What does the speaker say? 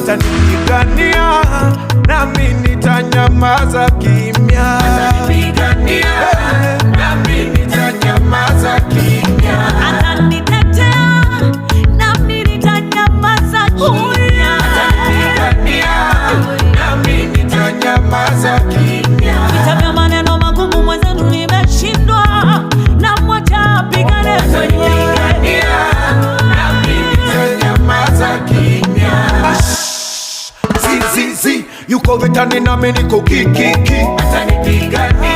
atanipigania nami nitanyamaza kimya. Atanipigania nami nitanyamaza kimya. Atanitetea nami nitanyamaza kimya. Atanipigania nami nitanyamaza kimya. Vita vya maneno magumu mwenzenu nimeshindwa, na mwacha apigane mwenyewe. Yuko vitani nami niko kikiki. Atanipigania